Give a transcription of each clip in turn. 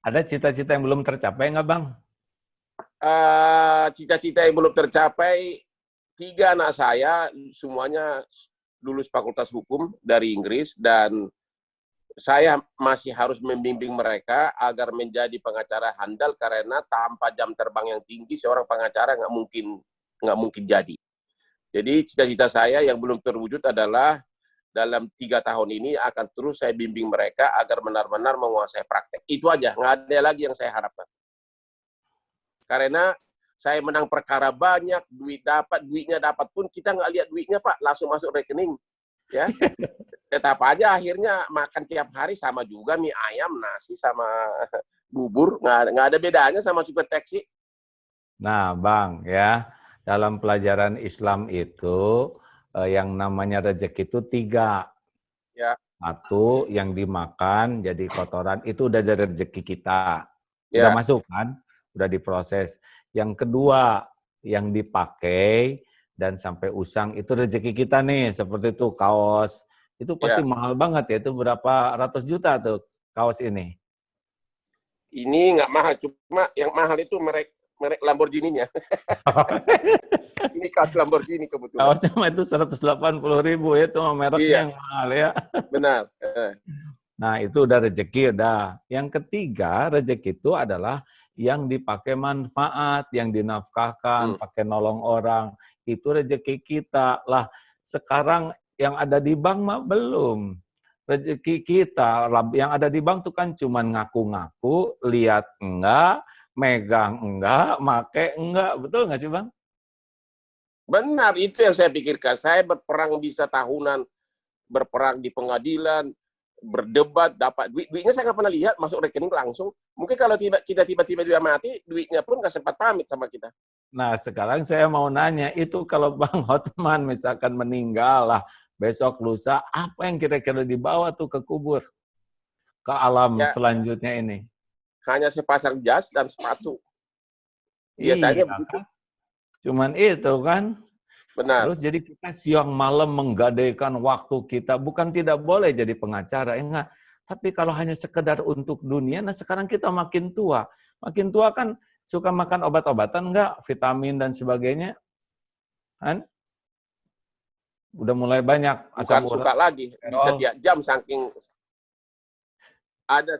Ada cita-cita yang belum tercapai nggak, Bang? Cita-cita yang belum tercapai, 3 anak saya semuanya lulus Fakultas Hukum dari Inggris, dan saya masih harus membimbing mereka agar menjadi pengacara handal, karena tanpa jam terbang yang tinggi seorang pengacara nggak mungkin jadi. Jadi cita-cita saya yang belum terwujud adalah dalam 3 tahun ini akan terus saya bimbing mereka agar benar-benar menguasai praktek. Itu aja, nggak ada lagi yang saya harapkan. Karena saya menang perkara banyak, duitnya dapat pun kita nggak lihat duitnya, Pak, langsung masuk rekening, ya. Tetap aja akhirnya makan tiap hari sama juga, mie ayam, nasi sama bubur, nggak ada bedanya sama super taxi. Nah, Bang, ya, dalam pelajaran Islam itu yang namanya rezeki itu 3. Ya, Satu, yang dimakan jadi kotoran, itu udah dari rezeki kita. Udah ya, masuk kan? Udah diproses. Yang kedua, yang dipakai dan sampai usang, itu rezeki kita nih. Seperti itu, kaos. Itu pasti ya. mahal banget ya. Itu berapa ratus juta tuh kaos ini. Ini nggak mahal, cuma yang mahal itu merek Lamborghini-nya. Ini kaos Lamborghini kebetulan. Kaosnya mah itu 180.000 ya, itu mereknya Iya, yang mahal ya. benar. Nah, itu udah rezeki udah. Yang ketiga, rezeki itu adalah yang dipakai manfaat, yang dinafkahkan, Hmm. pakai nolong orang. Itu rezeki kita. Lah, sekarang yang ada di bank mah belum. Rezeki kita, yang ada di bank tuh kan cuman ngaku-ngaku, lihat enggak, megang enggak, make enggak. Betul nggak sih, Bang? Benar, itu yang saya pikirkan. Saya berperang bisa tahunan, berperang di pengadilan, berdebat, dapat duitnya saya nggak pernah lihat masuk rekening langsung. Mungkin kalau kita tiba-tiba dia mati, duitnya pun nggak sempat pamit sama kita. Nah, sekarang saya mau nanya, itu kalau Bang Hotman misalkan meninggal lah, besok lusa, apa yang kira-kira dibawa tuh ke kubur? Ke alam Ya, selanjutnya ini? hanya sepasang jas dan sepatu. Biasanya Iya begitu. kan? Cuman itu kan. Benar. Terus jadi kita siang malam menggadaikan waktu kita, bukan tidak boleh jadi pengacara, enggak. Tapi kalau hanya sekedar untuk dunia, nah sekarang kita makin tua. Makin tua kan suka makan obat-obatan enggak, vitamin dan sebagainya. Kan? Udah mulai banyak asam Bukan urat, suka lagi, bisa kolesterol. tiap jam saking ada,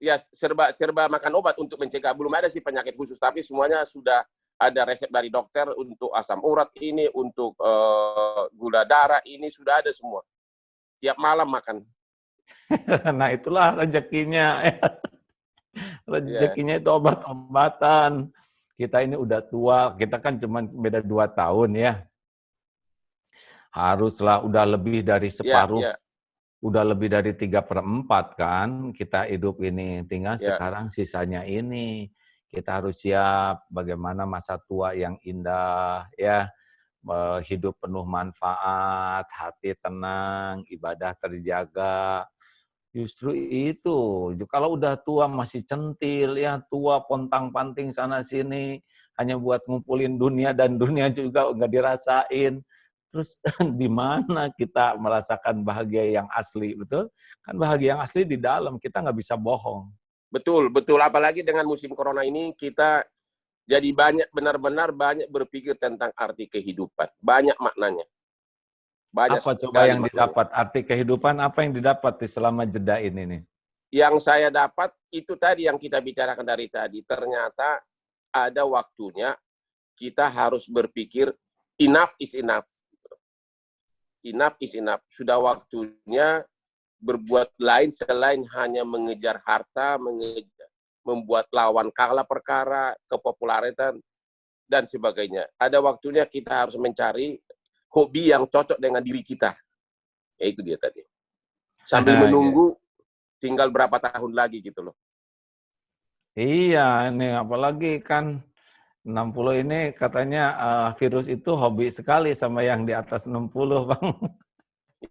ya, serba serba makan obat untuk mencegah. Belum ada sih penyakit khusus, tapi semuanya sudah ada resep dari dokter untuk asam urat ini, untuk gula darah ini, sudah ada semua. Tiap malam makan. Nah itulah rezekinya. Ya, Rezekinya itu obat-obatan. Kita ini udah tua, kita kan cuma beda 2 tahun ya. Haruslah udah lebih dari ya, separuh, ya, udah lebih dari 3/4 kan kita hidup ini. Tinggal ya. sekarang sisanya ini. Kita harus siap bagaimana masa tua yang indah ya. Hidup penuh manfaat, hati tenang, ibadah terjaga. Justru itu, kalau udah tua masih centil ya, tua pontang-panting sana sini, hanya buat ngumpulin dunia dan dunia juga nggak dirasain. Terus di mana kita merasakan bahagia yang asli, betul? Kan bahagia yang asli di dalam, kita nggak bisa bohong. Betul, betul. Apalagi dengan musim corona ini, kita jadi benar-benar banyak berpikir tentang arti kehidupan. Banyak maknanya. Banyak Apa coba sekali yang maknanya. didapat, arti kehidupan apa yang didapat di selama jeda ini nih? Yang saya dapat itu tadi yang kita bicarakan dari tadi. Ternyata ada waktunya kita harus berpikir enough is enough. Enough is enough. Sudah waktunya berbuat lain selain hanya mengejar harta, membuat lawan kalah perkara, kepopularitan, dan sebagainya. Ada waktunya kita harus mencari hobi yang cocok dengan diri kita. Ya itu dia tadi. Sambil Iya. menunggu tinggal berapa tahun lagi gitu loh. Iya, ini apalagi kan 60 ini katanya virus itu hobi sekali sama yang di atas 60, Bang.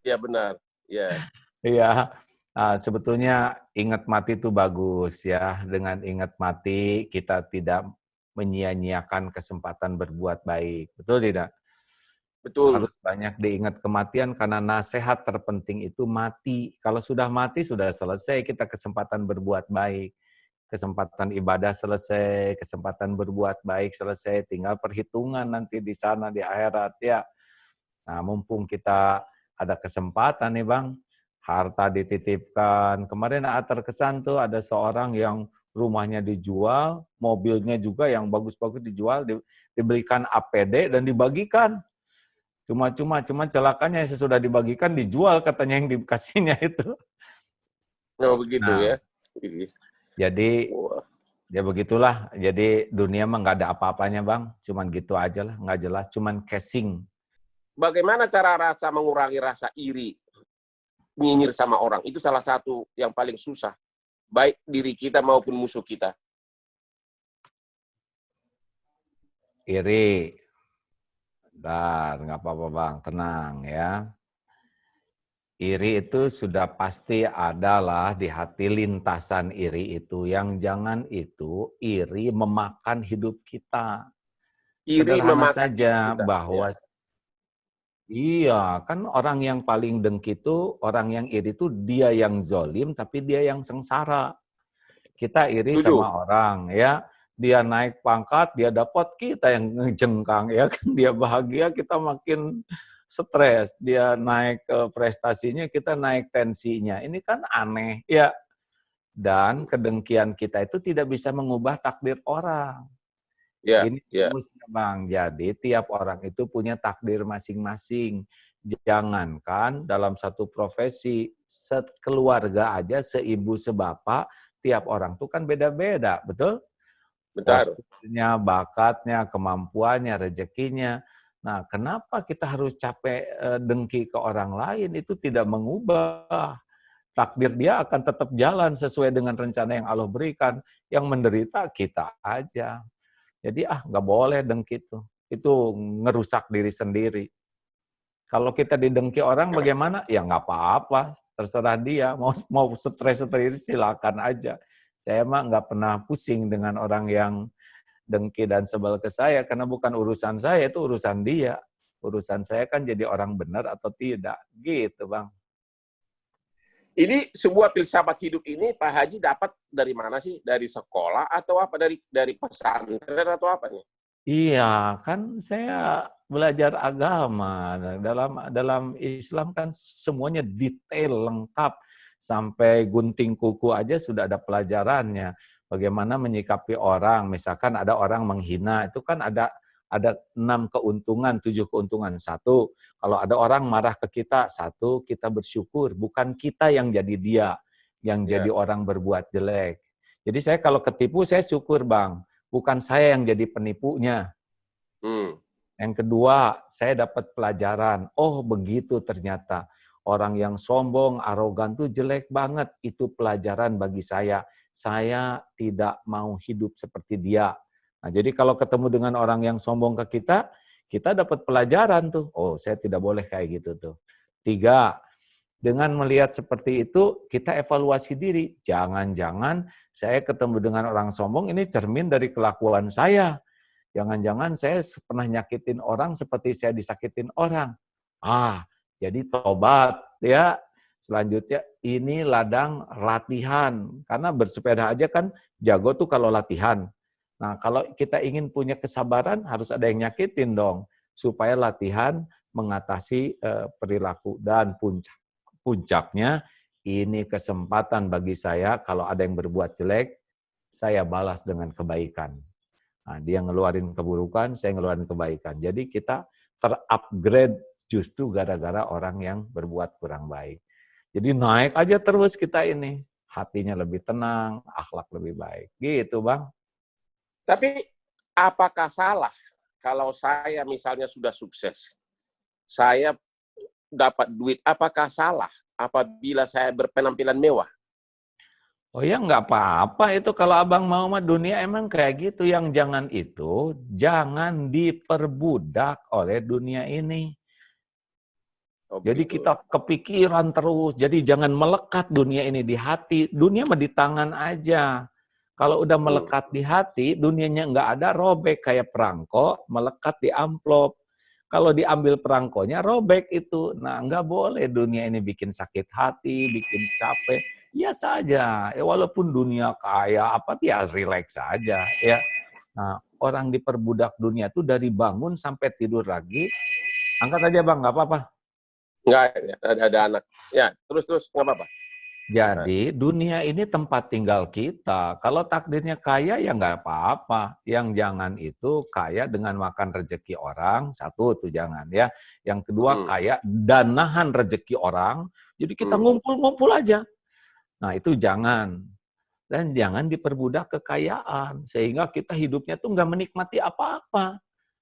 Iya benar. Iya. Iya, sebetulnya ingat mati itu bagus ya. Dengan ingat mati kita tidak menyia-nyiakan kesempatan berbuat baik. Betul tidak? Betul. Harus banyak diingat kematian karena nasihat terpenting itu mati. Kalau sudah mati sudah selesai kita kesempatan berbuat baik. kesempatan ibadah selesai, kesempatan berbuat baik selesai, tinggal perhitungan nanti di sana di akhirat ya. Nah, mumpung kita ada kesempatan nih Bang, harta dititipkan. Kemarin terkesan tuh ada seorang yang rumahnya dijual, mobilnya juga yang bagus-bagus dijual, dibelikan APD dan dibagikan. Cuma celakanya sesudah dibagikan dijual katanya yang dikasihnya itu. Oh begitu Nah, ya. jadi Wah. ya begitulah. Jadi dunia mah nggak ada apa-apanya Bang. Cuman gitu aja lah, nggak jelas. Cuman casing. Bagaimana cara mengurangi rasa iri, nyinyir sama orang? Itu salah satu yang paling susah. Baik diri kita maupun musuh kita. Iri. Bentar, nggak apa-apa Bang, tenang ya. Iri itu sudah pasti adalah di hati lintasan iri itu. Yang jangan itu iri memakan hidup kita. Iri Sederhana memakan hidup saja kita. Ya. bahwa iya, kan orang yang paling dengki itu, orang yang iri itu dia yang zolim tapi dia yang sengsara. Kita iri Setuju. sama orang ya, dia naik pangkat, dia dapat, kita yang ngejengkang ya kan, dia bahagia, kita makin stres, dia naik prestasinya, kita naik tensinya. Ini kan aneh ya. Dan kedengkian kita itu tidak bisa mengubah takdir orang. Ya, Ini ya. rumusnya Bang. Jadi tiap orang itu punya takdir masing-masing. Jangankan dalam satu profesi, sekeluarga aja, seibu sebapak, tiap orang tuh kan beda-beda, betul? Bentar. Posturnya, bakatnya, kemampuannya, rezekinya. Nah, kenapa kita harus capek dengki ke orang lain? Itu tidak mengubah. Takdir dia akan tetap jalan sesuai dengan rencana yang Allah berikan. Yang menderita kita aja. Jadi nggak boleh dengki itu. Itu ngerusak diri sendiri. Kalau kita didengki orang bagaimana? Ya nggak apa-apa, terserah dia. Mau stres silakan aja. Saya mah nggak pernah pusing dengan orang yang dengki dan sebel ke saya, karena bukan urusan saya, itu urusan dia. Urusan saya kan jadi orang benar atau tidak. Gitu Bang. Ini sebuah filsafat hidup ini Pak Haji dapat dari mana sih? Dari sekolah atau apa? Dari pesantren atau apa nih? Iya, kan saya belajar agama. Dalam Islam kan semuanya detail, lengkap. Sampai gunting kuku aja sudah ada pelajarannya. Bagaimana menyikapi orang, misalkan ada orang menghina, itu kan ada 6 keuntungan, 7 keuntungan. Satu, kalau ada orang marah ke kita, satu, kita bersyukur. Bukan kita yang jadi dia, yang Ya. jadi orang berbuat jelek. Jadi saya kalau ketipu, saya syukur Bang. Bukan saya yang jadi penipunya. Yang kedua, saya dapat pelajaran. Oh, begitu ternyata. Orang yang sombong, arogan tuh jelek banget. Itu pelajaran bagi saya. Saya tidak mau hidup seperti dia. Nah, jadi kalau ketemu dengan orang yang sombong ke kita dapat pelajaran tuh. Oh, saya tidak boleh kayak gitu tuh. 3, dengan melihat seperti itu, kita evaluasi diri. Jangan-jangan saya ketemu dengan orang sombong, ini cermin dari kelakuan saya. Jangan-jangan saya pernah nyakitin orang seperti saya disakitin orang. Jadi tobat ya. Selanjutnya ini ladang latihan. Karena bersepeda aja kan jago tuh kalau latihan. Nah, kalau kita ingin punya kesabaran harus ada yang nyakitin dong supaya latihan mengatasi perilaku. Dan puncaknya ini kesempatan bagi saya kalau ada yang berbuat jelek, saya balas dengan kebaikan. Nah, dia ngeluarin keburukan, saya ngeluarin kebaikan. Jadi kita terupgrade justru gara-gara orang yang berbuat kurang baik. Jadi naik aja terus kita ini. Hatinya lebih tenang, akhlak lebih baik. Gitu Bang. Tapi apakah salah kalau saya misalnya sudah sukses, saya dapat duit, apakah salah apabila saya berpenampilan mewah? Oh ya nggak apa-apa itu kalau abang mau mah dunia emang kayak gitu. Yang jangan itu, jangan diperbudak oleh dunia ini. Oh, Jadi begitu. kita kepikiran terus, jadi jangan melekat dunia ini di hati. Dunia mah di tangan aja. Kalau udah melekat di hati, dunianya nggak ada, robek kayak perangko, melekat di amplop. Kalau diambil perangkonya, robek itu. Nah, nggak boleh dunia ini bikin sakit hati, bikin capek. biasa aja. Walaupun dunia kaya apa ya relax saja ya. Nah, orang diperbudak dunia itu dari bangun sampai tidur lagi. Angkat aja Bang, nggak apa-apa. Nggak, ada anak. Ya, terus nggak apa-apa. Jadi dunia ini tempat tinggal kita. Kalau takdirnya kaya ya nggak apa-apa. Yang jangan itu kaya dengan makan rezeki orang, satu tuh jangan ya. Yang kedua kaya dan nahan rezeki orang. Jadi kita ngumpul-ngumpul aja. Nah itu jangan. Dan jangan diperbudak kekayaan. Sehingga kita hidupnya tuh nggak menikmati apa-apa.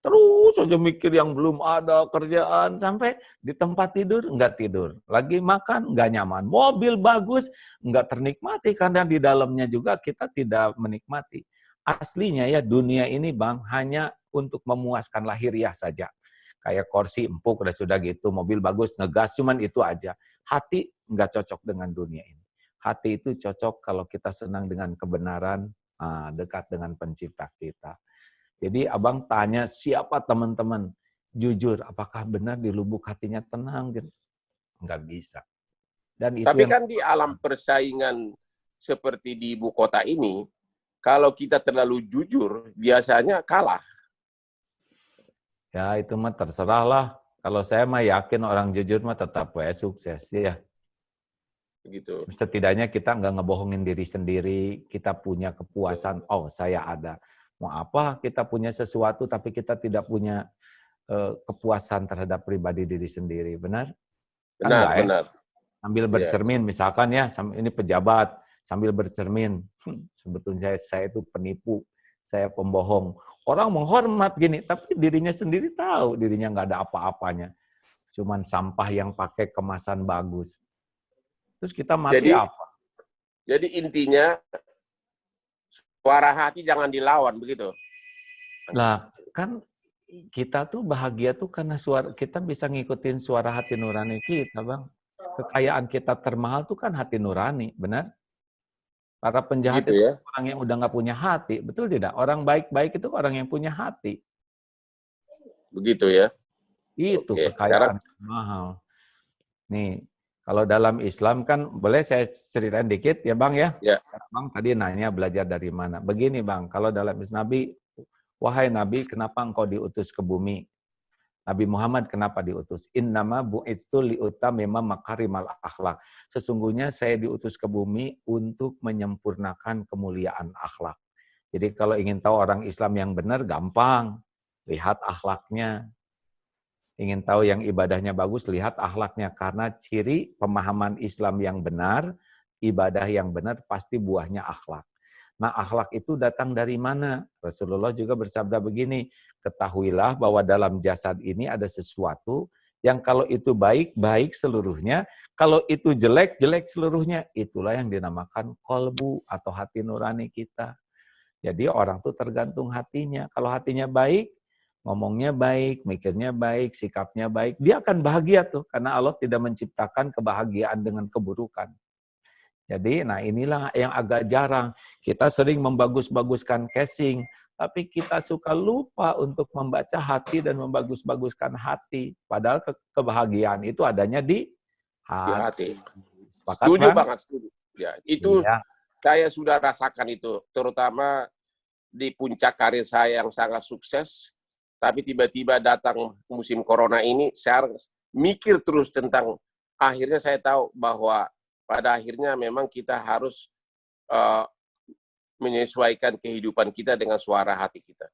Terus aja mikir yang belum ada kerjaan, sampai di tempat tidur nggak tidur. Lagi makan nggak nyaman. Mobil bagus nggak ternikmati karena di dalamnya juga kita tidak menikmati. Aslinya ya dunia ini Bang hanya untuk memuaskan lahiriah saja. Kayak kursi empuk udah sudah gitu, mobil bagus ngegas cuman itu aja. Hati nggak cocok dengan dunia ini. Hati itu cocok kalau kita senang dengan kebenaran, dekat dengan pencipta kita. Jadi abang tanya siapa teman-teman, jujur apakah benar di lubuk hatinya tenang? Enggak bisa. Dan itu Tapi yang kan di alam persaingan seperti di ibu kota ini, kalau kita terlalu jujur, biasanya kalah. ya itu mah terserah lah. Kalau saya mah yakin orang jujur mah tetap sukses ya. Begitu. Setidaknya kita nggak ngebohongin diri sendiri, kita punya kepuasan, oh saya ada. Mau apa kita punya sesuatu tapi kita tidak punya kepuasan terhadap pribadi diri sendiri, benar? Kan Benar, enggak ya? benar. Sambil Ya. bercermin, misalkan ya, ini pejabat, sambil bercermin, sebetulnya saya itu penipu, saya pembohong. Orang menghormat gini, tapi dirinya sendiri tahu dirinya nggak ada apa-apanya. Cuman sampah yang pakai kemasan bagus. Terus kita mati Jadi, apa? jadi intinya suara hati jangan dilawan, begitu. Lah, kan kita tuh bahagia tuh karena kita bisa ngikutin suara hati nurani kita, Bang. Kekayaan kita termahal tuh kan hati nurani, benar? Para penjahat Gitu itu ya. orang yang udah nggak punya hati, betul tidak? Orang baik-baik itu orang yang punya hati. Begitu ya. Itu Oke. Sekarang kekayaan yang mahal. Nih, kalau dalam Islam kan, boleh saya ceritain dikit ya Bang ya? ya. Bang tadi nanya belajar dari mana. Begini Bang, kalau dalam Islam Nabi, wahai Nabi, kenapa engkau diutus ke bumi? Nabi Muhammad kenapa diutus? Innama bu'itsu liutammima makarimal akhlak. Sesungguhnya saya diutus ke bumi untuk menyempurnakan kemuliaan akhlak. Jadi kalau ingin tahu orang Islam yang benar, gampang. Lihat akhlaknya. Ingin tahu yang ibadahnya bagus, lihat akhlaknya. Karena ciri pemahaman Islam yang benar, ibadah yang benar, pasti buahnya akhlak. Nah, akhlak itu datang dari mana? Rasulullah juga bersabda begini, ketahuilah bahwa dalam jasad ini ada sesuatu yang kalau itu baik, baik seluruhnya. Kalau itu jelek, jelek seluruhnya. Itulah yang dinamakan kolbu atau hati nurani kita. Jadi orang tuh tergantung hatinya. Kalau hatinya baik, ngomongnya baik, mikirnya baik, sikapnya baik, dia akan bahagia tuh. Karena Allah tidak menciptakan kebahagiaan dengan keburukan. Jadi, nah inilah yang agak jarang. Kita sering membagus-baguskan casing, tapi kita suka lupa untuk membaca hati dan membagus-baguskan hati. Padahal kebahagiaan itu adanya di Di hati. hati. Sepakat, Setuju Bang? banget, setuju. Ya, itu Iya. saya sudah rasakan itu, terutama di puncak karir saya yang sangat sukses, tapi tiba-tiba datang musim corona ini, saya mikir terus tentang, akhirnya saya tahu bahwa pada akhirnya memang kita harus uh, menyesuaikan kehidupan kita dengan suara hati kita.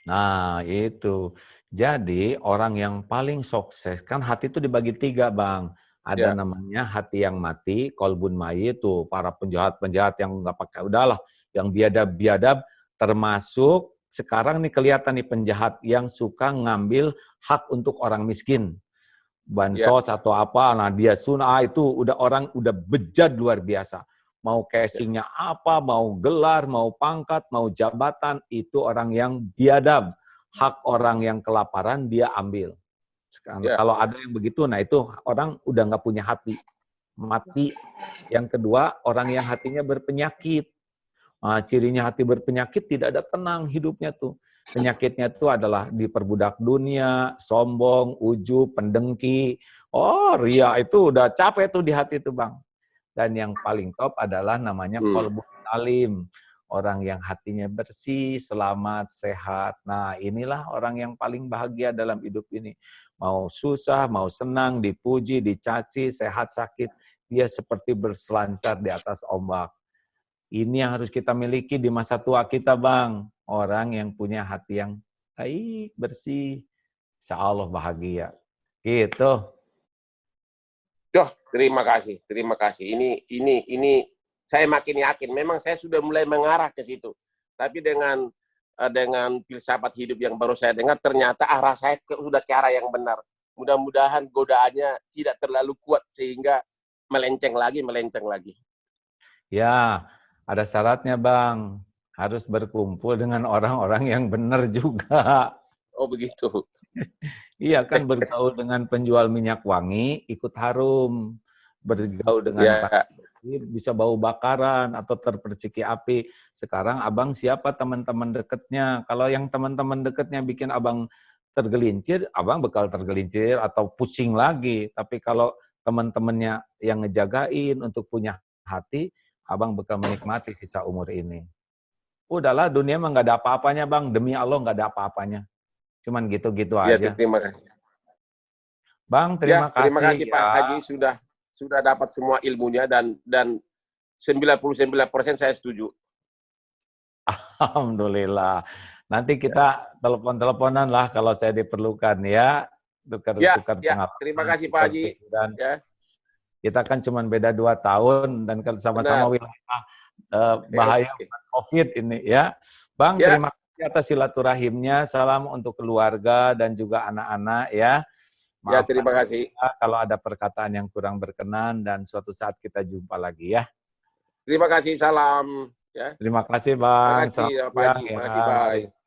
Nah, itu. Jadi, orang yang paling sukses, kan hati itu dibagi 3, Bang. Ada Ya, namanya hati yang mati, kolbun mayit, tuh para penjahat-penjahat yang nggak pakai, udahlah, yang biadab-biadab, termasuk sekarang nih kelihatan nih penjahat yang suka ngambil hak untuk orang miskin. ya, Bansos atau apa, nah dia sunah itu udah orang udah bejat luar biasa. Mau ya, casingnya apa, mau gelar, mau pangkat, mau jabatan, itu orang yang biadab. Hak orang yang kelaparan dia ambil. ya, Kalau ada yang begitu, nah itu orang udah nggak punya hati. Mati. Yang kedua, orang yang hatinya berpenyakit. Nah, cirinya hati berpenyakit tidak ada tenang hidupnya tuh. Penyakitnya itu adalah diperbudak dunia, sombong, ujub, pendengki. Oh, ria itu udah capek tuh di hati tuh Bang. Dan yang paling top adalah namanya qalbun salim. Orang yang hatinya bersih, selamat, sehat. Nah, inilah orang yang paling bahagia dalam hidup ini. Mau susah, mau senang, dipuji, dicaci, sehat, sakit, dia seperti berselancar di atas ombak. Ini yang harus kita miliki di masa tua kita, Bang. Orang yang punya hati yang baik, bersih, insya Allah bahagia. Gitu. Yoh, terima kasih, terima kasih. Ini saya makin yakin. Memang saya sudah mulai mengarah ke situ. Tapi dengan filsafat hidup yang baru saya dengar, ternyata arah saya sudah ke arah yang benar. Mudah-mudahan godaannya tidak terlalu kuat sehingga melenceng lagi. Ya, ada syaratnya, Bang. Harus berkumpul dengan orang-orang yang benar juga. Oh, begitu. Iya kan, bergaul dengan penjual minyak wangi, ikut harum. Bergaul dengan Ya, bisa bau bakaran atau terperciki api. Sekarang abang siapa teman-teman dekatnya? Kalau yang teman-teman dekatnya bikin abang tergelincir, abang bakal tergelincir atau pusing lagi. Tapi kalau teman-temannya yang ngejagain untuk punya hati, abang bakal menikmati sisa umur ini. Udahlah, dunia mah nggak ada apa-apanya, Bang. Demi Allah nggak ada apa-apanya. Cuman gitu-gitu ya, aja. terima kasih. Bang, Ya, terima kasih kasih ya. Pak Haji sudah dapat semua ilmunya dan 99% saya setuju. Alhamdulillah. Nanti kita telepon-teleponan lah kalau saya diperlukan ya. Tukar-tukar pengalaman. Terima kasih Pak Haji. Ya. Kita kan cuma beda 2 tahun dan kan sama-sama wilayah bahaya COVID ini ya. Bang, terima kasih atas silaturahimnya. Salam untuk keluarga dan juga anak-anak ya. Maaf terima kasih. Kalau ada perkataan yang kurang berkenan dan suatu saat kita jumpa lagi ya. Terima kasih, salam. Ya. Terima kasih, Bang. Terima kasih, Pak Haji. Terima kasih, bye.